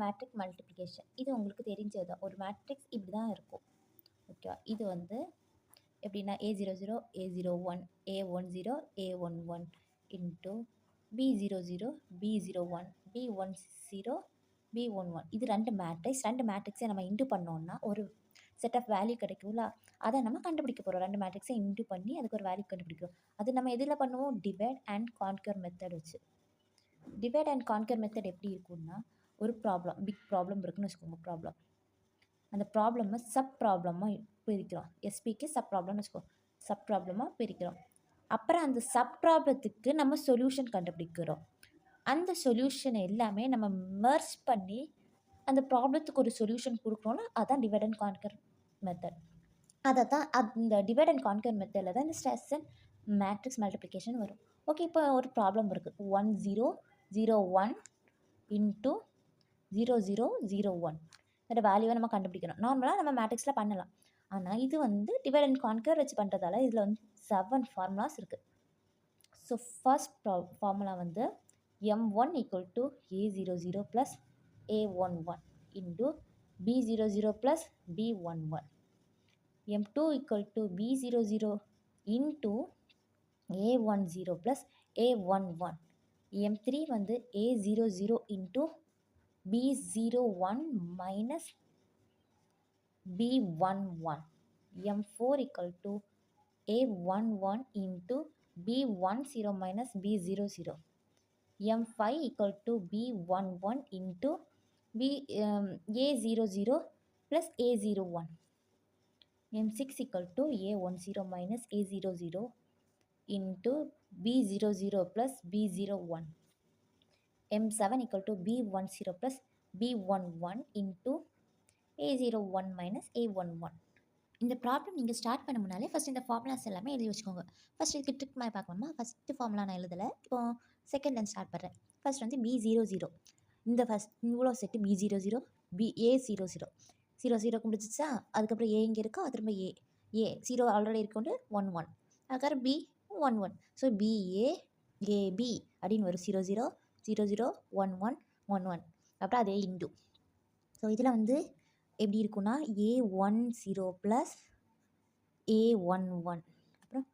Matrix multiplication. இது உங்களுக்கு தெரிஞ்சது தான். ஒரு மேட்ரிக்ஸ் இப்படி தான் இருக்கும். ஓகேவா? இது வந்து எப்படின்னா A00 A01 A10 A11 into B00 B01 B10 B11. இது 2 மேட்ரிக்ஸ். 2 மேட்ரிக்ஸை நம்ம இன்ட்டு பண்ணோம்னா ஒரு செட் ஆஃப் வேல்யூ கிடைக்கும்ல, அதை நம்ம கண்டுபிடிக்க போகிறோம். 2 மேட்ரிக்ஸை இன்ட்டு பண்ணி அதுக்கு ஒரு வேல்யூ கண்டுபிடிக்கிறோம். அது நம்ம எதில் பண்ணுவோம்? டிவைட் அண்ட் கான்கர் மெத்தட் வச்சு. டிவைட் அண்ட் கான்கர் மெத்தட் எப்படி இருக்கும்னா, ஒரு ப்ராப்ளம் பிக் ப்ராப்ளம் இருக்குன்னு வச்சுக்கோங்க. ப்ராப்ளம் அந்த ப்ராப்ளமை சப் ப்ராப்ளமாக பிரிக்கிறோம். எஸ்பிக்கு சப் ப்ராப்ளம்னு வச்சுக்கோ. சப் ப்ராப்ளமாக பிரிக்கிறோம். அப்புறம் அந்த சப் ப்ராப்ளத்துக்கு நம்ம சொல்யூஷன் கண்டுபிடிக்கிறோம். அந்த சொல்யூஷன் எல்லாமே நம்ம மெர்ஜ் பண்ணி அந்த ப்ராப்ளத்துக்கு ஒரு சொல்யூஷன் கொடுக்குறோம்னா அதான் டிவைட் அண்ட் கான்கர் மெத்தட். அதை தான் அந்த டிவைட் அண்ட் கான்கர் மெத்தடில் தான் இந்த ஸ்ட்ரெஸ் அண்ட் மேட்ரிக்ஸ் மல்டிப்ளிகேஷன் வரும். ஓகே, இப்போ ஒரு ப்ராப்ளம் இருக்குது. 1001 இன்ட்டு 0001 இதோட வேல்யூவை நம்ம கண்டுபிடிக்கணும். நார்மலாக நம்ம மேட்ரிக்ஸில் பண்ணலாம். ஆனால் இது வந்து டிவைட் அண்ட் கான்கர் வச்சு பண்ணுறதால இதில் வந்து 7 ஃபார்முலாஸ் இருக்குது. ஸோ ஃபர்ஸ்ட் ஃபார்முலா வந்து M1 equal to A00 plus A11 into B00 plus B11. M2 equal to B00 into A10 plus A11. M3 வந்து A00 into B01 minus B11. M4 equal to A11 into B10 minus B00. M5 equal to B11 into A00 plus A01. M6 equal to A10 minus A00 into B00 plus B01. M7 equal to B10 plus B11 into A01 minus A11. இந்த problem நீங்கள் start பண்ண முன்னாலே first இந்த formulas எல்லாமே எழுதி வச்சுக்கோங்க. First இதுக்கு trick மாதிரி பார்க்கணுமா? ஃபஸ்ட்டு ஃபார்முலா நான் எழுதலை. இப்போ செகண்ட்லேருந்து ஸ்டார்ட் பண்ணுறேன். ஃபஸ்ட் வந்து B00. இந்த ஃபஸ்ட் இவ்வளோ செட்டு B00 A00 00 முடிச்சிச்சா, அதுக்கப்புறம் ஏ இங்கே இருக்கா, திரும்ப ஏ 0 ஆல்ரெடி இருக்கொண்டு 11, அதுக்கப்புறம் B11. ஸோ BA AB அப்படின்னு வரும். 00 00 11 11. அப்புறம் அதே இன்டு. ஸோ இதில் வந்து எப்படி இருக்குன்னா A10 ப்ளஸ் A11 அப்புறம்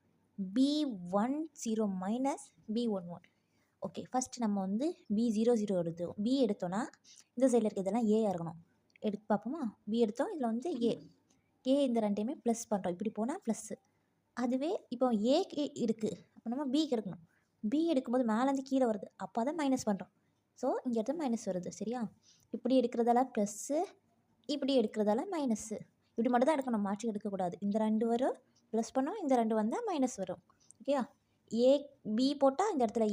B10 minus B11. Okay, first நம்ம வந்து B00 எடுத்தோம். B எடுத்தோன்னா இந்த சைடில் இருக்கிறதெல்லாம் ஏ இருக்கணும். எடுத்து பார்ப்போமா? B எடுத்தோம். இதில் வந்து ஏ இந்த ரெண்டையுமே ப்ளஸ் பண்ணுறோம். இப்படி போனால் ப்ளஸ்ஸு. அதுவே இப்போ ஏ இருக்குது, அப்போ நம்ம பிக்கு எடுக்கணும். பி எடுக்கும்போது மேலேருந்து கீழே வருது, அப்போ அதை மைனஸ் பண்ணுறோம். ஸோ இங்கே எடுத்து மைனஸ் வருது. சரியா? இப்படி எடுக்கிறதால ப்ளஸ்ஸு, இப்படி எடுக்கிறதால மைனஸ்ஸு. இப்படி மட்டும் தான் எடுக்கணும், மாற்றி எடுக்கக்கூடாது. இந்த 2 வரும் ப்ளஸ் பண்ணோம், இந்த 2 வந்தால் மைனஸ் வரும். ஓகேயா? பி போட்டால் இந்த இடத்துல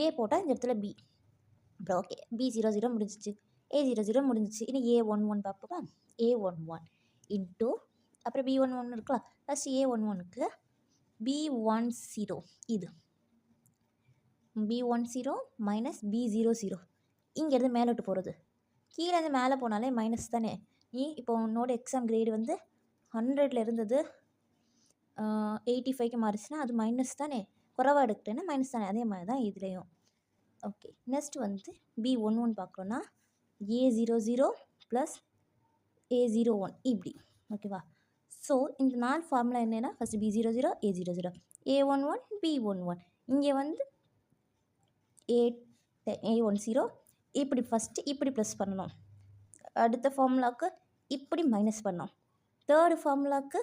ஏ போட்டால் இந்த இடத்துல பி. அப்புறம் ஓகே, B00 முடிஞ்சிச்சு, A00 முடிஞ்சிச்சு. இனி A11 பார்ப்போமா? A11 இன்ட்டு அப்புறம் B11 இருக்கலாம். ஃபஸ்ட் A11க்கு B10 இது B10 மைனஸ் B00. இங்கேருந்து மேலே விட்டு போகிறது, கீழேருந்து மேலே போனாலே மைனஸ் தானே. இப்போ உன்னோட எக்ஸாம் கிரேடு வந்து 100ல் இருந்தது 85க்கு மாறிச்சுன்னா அது மைனஸ் தானே. குறைவாக எடுக்கிட்டேன்னா மைனஸ் தானே. அதே மாதிரி தான் இதுலேயும். ஓகே, நெக்ஸ்ட் வந்து B11 பார்க்குறோன்னா A00 ப்ளஸ் A01 இப்படி. ஓகேவா? ஸோ இந்த 4 ஃபார்முலா என்னென்னா, first B00 A00 A11 B11. இங்கே வந்து A10 இப்படி ஃபஸ்ட்டு இப்படி ப்ளஸ் பண்ணணும். அடுத்த ஃபார்முலாவுக்கு இப்படி மைனஸ் பண்ணணும். தேர்டு ஃபார்முலாவுக்கு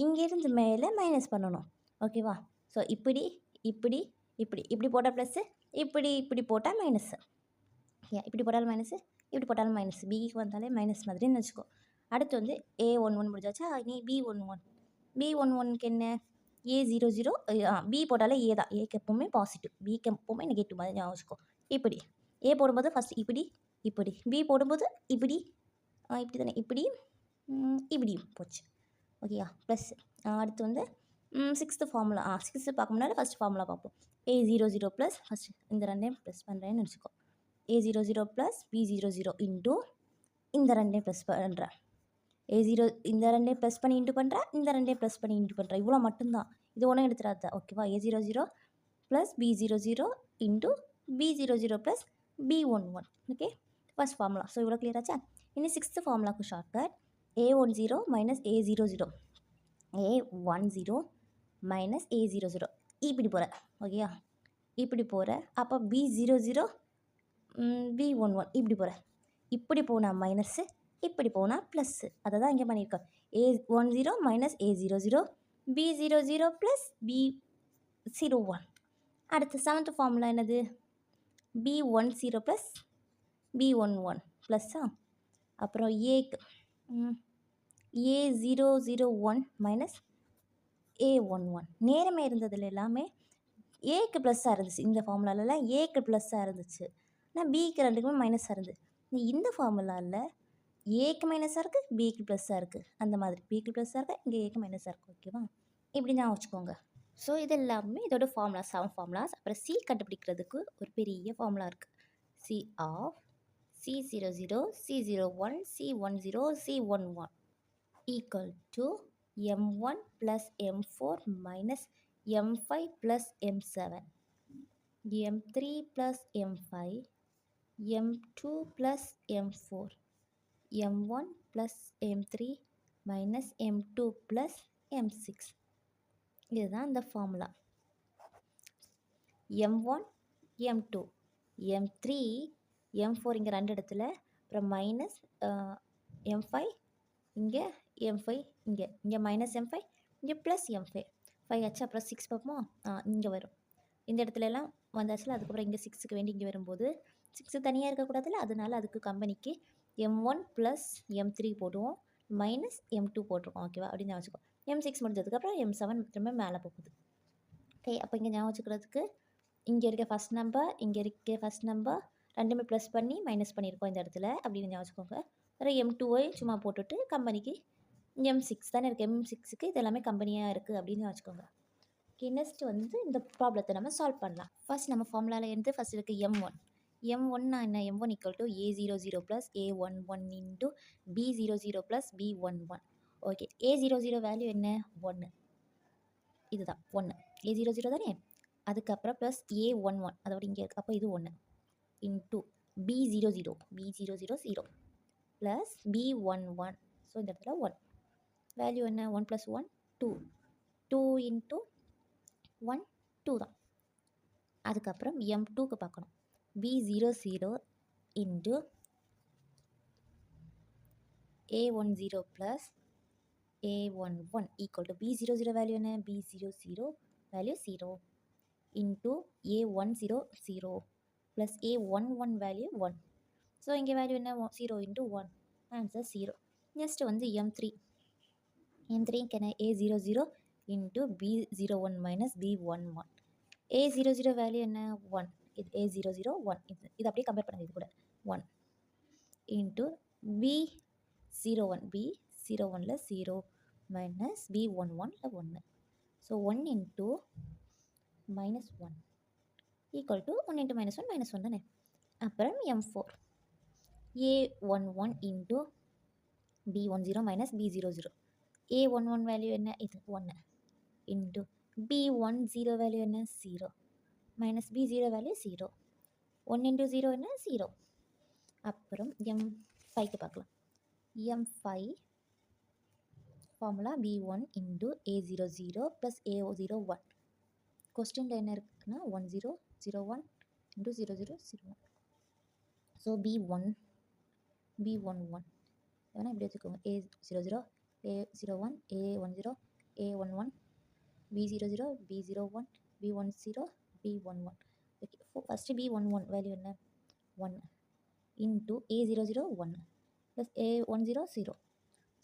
இங்கேருந்து மேலே மைனஸ் பண்ணணும். ஓகேவா? ஸோ இப்படி இப்படி இப்படி இப்படி போட்டால் ப்ளஸ்ஸு, இப்படி போட்டால் மைனஸ்ஸு. இப்படி போட்டாலும் மைனஸு, இப்படி போட்டாலும் மைனஸ். பிக்கு வந்தாலே மைனஸ் மாதிரின்னு வச்சுக்கோ. அடுத்து வந்து A11 முடிஞ்சாச்சா, நீ B11க்கு என்ன? A00 பி போட்டாலே ஏ தான். ஏக்கு எப்போவுமே பாசிட்டிவ், பிக்கு எப்போவுமே நெகட்டிவ் மாதிரி ஞாபகம் வச்சுக்கோ. இப்படி ஏ போடும்போது ஃபஸ்ட் இப்படி பி போடும்போது இப்படி தானே, இப்படி போச்சு. ஓகேயா? ப்ளஸ் அடுத்து வந்து சிக்ஸ்த்து ஃபார்முலா. சிக்ஸ்த்து பார்க்க முன்னாடி ஃபஸ்ட் ஃபார்முலா பார்ப்போம். A00 ப்ளஸ் ஃபஸ்ட் இந்த ரெண்டையும் ப்ளஸ் பண்ணுறேன்னு வச்சுக்கோ. A00 ப்ளஸ் B00 இன்ட்டு இந்த ரெண்டையும் ப்ளஸ் பண்ணுறேன். A0 இந்த ரெண்டையும் ப்ளஸ் பண்ணி இன்ட்டு பண்ணுறேன், இந்த ரெண்டையும் ப்ளஸ் பண்ணி இன்ட்டு பண்ணுறேன். இவ்வளோ மட்டும்தான், இது ஒன்றும் எடுத்துடாத. ஓகேவா? A00 plus B00 into B00 plus B11. Okay, first formula. So இவ்வளோ கிளியர் ஆச்சா? இனி சிக்ஸ்த்து ஃபார்முலாக்கு shortcut A10 minus A00 A10 minus A00 இப்படி போகிற ஓகேயா, இப்படி போகிற. அப்போ B00 B11 இப்படி போகிற. இப்படி போனால் மைனஸ்ஸு, இப்படி போனால் ப்ளஸ்ஸு. அதை தான் இங்கே பண்ணியிருக்கோம். A10 minus A00 B00 plus B01. அடுத்து செவன்த் ஃபார்முலா என்னது? B10 plus B11 ப்ளஸ்ஸா. அப்புறம் ஏக்கு A001 மைனஸ் A11. நேரமே இருந்ததில் எல்லாமே ஏக்கு ப்ளஸ்ஸாக இருந்துச்சு. இந்த ஃபார்முலாலலாம் ஏக்கு ப்ளஸ்ஸாக இருந்துச்சு, ஆனால் பிக்கு ரெண்டுக்குமே மைனஸாக இருந்துச்சு. இந்த ஃபார்முலாவில் ஏக்கு மைனஸாக இருக்குது, பிக்கு ப்ளஸ்ஸாக இருக்குது. அந்த மாதிரி பிக்கு ப்ளஸ்ஸாக இருக்குது, இங்கே ஏக்கு மைனஸாக இருக்குது. ஓகேவா? இப்படி தான் வச்சுக்கோங்க. ஸோ இது எல்லாமே இதோட ஃபார்முலா 7 ஃபார்முலாஸ். அப்புறம் சி கண்டுபிடிக்கிறதுக்கு ஒரு பெரிய ஃபார்முலா இருக்குது. C of C00 C01 C10 C11 equal to M1 plus M4 minus M5 plus M7 M3 plus M5 M2 plus M4 M1 plus M3 minus M2 plus M6. இதுதான் இந்த formula. M1 M2 M3 M4 இங்கே ரெண்டு இடத்துல, அப்புறம் minus M5 இங்கே M5 இங்கே minus M5 இங்கே plus M5 5 ஆச்சு. அப்புறம் 6 பார்ப்போமா? இங்கே வரும். இந்த இடத்துல எல்லாம் வந்தாச்சுல. அதுக்கப்புறம் இங்கே 6க்கு வேண்டி இங்கே வரும்போது 6 தனியாக இருக்கக்கூடாதுல்ல, அதனால அதுக்கு கம்பெனிக்கு M1 ப்ளஸ் M3 போடுவோம், மைனஸ் M2 போட்டிருக்கோம். ஓகேவா? அப்படின்னு ஞாபகம் வச்சுக்கோ. M6 முடிஞ்சதுக்கப்புறம் M7 திரும்ப மேலே போகுது. ஓகே, அப்போ இங்கே ஞாபகம் வச்சுக்கிறதுக்கு இங்கே இருக்க ஃபஸ்ட் நம்பர், இங்கே இருக்க ஃபஸ்ட் நம்பர் ரெண்டுமே ப்ளஸ் பண்ணி மைனஸ் பண்ணியிருக்கோம் இந்த இடத்துல, அப்படின்னு ஞாபகம் வச்சுக்கோங்க. அப்புறம் M2ஐ சும்மா போட்டுட்டு கம்பெனிக்கு M6 தானே இருக்குது, M6க்கு இது எல்லாமே கம்பெனியாக இருக்குது அப்படின்னு வச்சுக்கோங்க. ஓகே, நெக்ஸ்ட் வந்து இந்த ப்ராப்ளத்தை நம்ம சால்வ் பண்ணலாம். ஃபர்ஸ்ட் நம்ம ஃபார்முலாவில் இருந்து ஃபஸ்ட் இருக்குது M1. M1னா என்ன? M1 equal to A00 plus A11 into B00 plus B11. Okay, A00 value என்ன? 1. இதுதான் 1. A00 தானே. அதுக்கப்புறம் ப்ளஸ் A11, அதோட இங்கே இருக்குது, அப்போ இது 1 into B00 0 plus B11. So இந்த இடத்துல 1 வேல்யூ என்ன? 1 ப்ளஸ் 1 2 இன்ட்டு 1 2 தான். அதுக்கப்புறம் M2க்கு பார்க்கணும். B00 into A10 plus A11 equal to B00 value என்ன? B00 value 0 into A10 0 plus A11 value 1. So இங்கே வேல்யூ என்ன? 0 இன்ட்டு 1, ஆன்சர் 0. நெக்ஸ்ட் வந்து M3க்கு என்ன? A00 into B01 minus B11. A00 value என்ன? 1. இது A00 1. இது அப்படியே கம்பேர் பண்ணுங்கள், இது கூட 1 இன்ட்டு B01 B01ல் 0 மைனஸ் B11ல் 1. ஸோ 1 into minus 1 equal to 1 into minus 1 minus 1 தானே. அப்புறம் M4 A11 into B10 minus B00. A11 value என்ன? இது 1 இன்ட்டு B10 வேல்யூ என்ன? 0 மைனஸ் B0 வேல்யூ 0. 1 இன்ட்டு 0 என்ன? 0. அப்புறம் M5க்கு பார்க்கலாம். M5 formula B1 into A00 plus A01. கொஸ்டினில் என்ன இருக்குன்னா 1001 இன்ட்டு 0001. ஸோ B11 வேணால் இப்படி வச்சுக்கோங்க. A00 A01 A10 A11 B00 B01 B10 B11. Okay, first B11 value என்ன? 1 into A00 1 plus A10 0.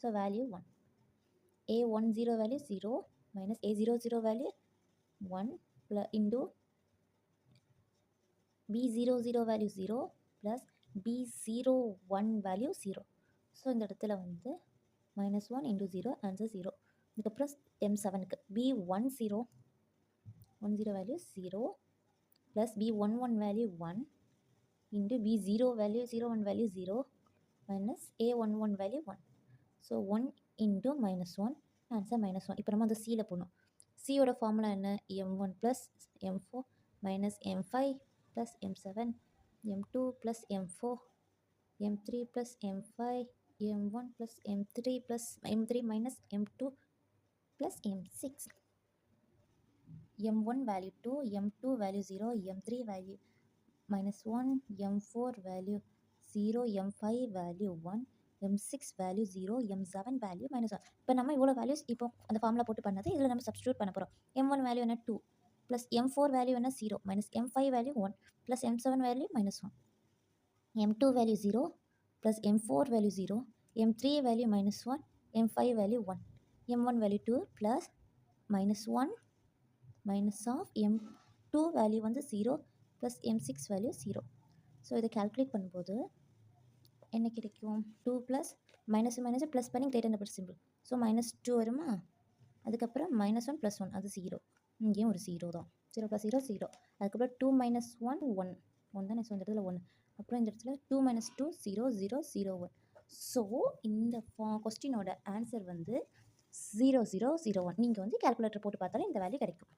So value 1. A10 value 0 minus A00 value 1 plus into B00 value 0 plus B01 value 0. So இந்த இடத்துல வந்து minus 1 into 0, answer 0. இதுக்கப்புறம் M7க்கு B10 value 0 plus B11 value 1 into B01 value 0 minus A11 value 1. ஸோ 1 into minus 1, answer minus 1. இப்போ நம்ம அந்த சியில் போடணும். சியோட ஃபார்முலா என்ன? M1 plus M4 minus M5 plus M7 M2 plus M4 m3 plus m5, m1 plus m3 plus m3 minus m2 plus m6. m1 value 2, m2 value 0, m3 value minus 1, m4 value 0, m5 value 1, m6 value 0, m7 value minus 1. இப்போ நம்ம இவ்வளோ values இப்போ அந்த formula போட்டு பண்ணது இதில் நம்ம substitute பண்ண போகிறோம். m1 வேல்யூ என்ன 2 ப்ளஸ் m4 வேல்யூ என்ன 0 minus m5 value 1 plus m7 value minus 1, m2 value 0 plus m4 value 0, m3 value minus 1, m5 value 1, m1 value 2 plus minus 1 minus of m2 value வந்து 0 plus m6 value 0. So இதை calculate பண்ணும்போது என்ன கிடைக்கும்? 2 plus minus minus plus பண்ணி greater number simple. So minus 2 வருமா, அதுக்கப்புறம் minus 1 plus 1 அது 0, இங்கேயும் ஒரு 0 தான். 0 ப்ளஸ் 0 0, அதுக்கப்புறம் 2 மைனஸ் 1 1 1 தான். ஸோ இந்த இடத்துல 1, அப்புறம் இந்த இடத்துல 2 மைனஸ் 2 0 0 0 1. ஸோ இந்த கொஸ்டினோட ஆன்சர் வந்து 0 0 0 1. நீங்கள் வந்து கால்குலேட்டர் போட்டு பார்த்தாலும் இந்த வேல்யூ கிடைக்கும்.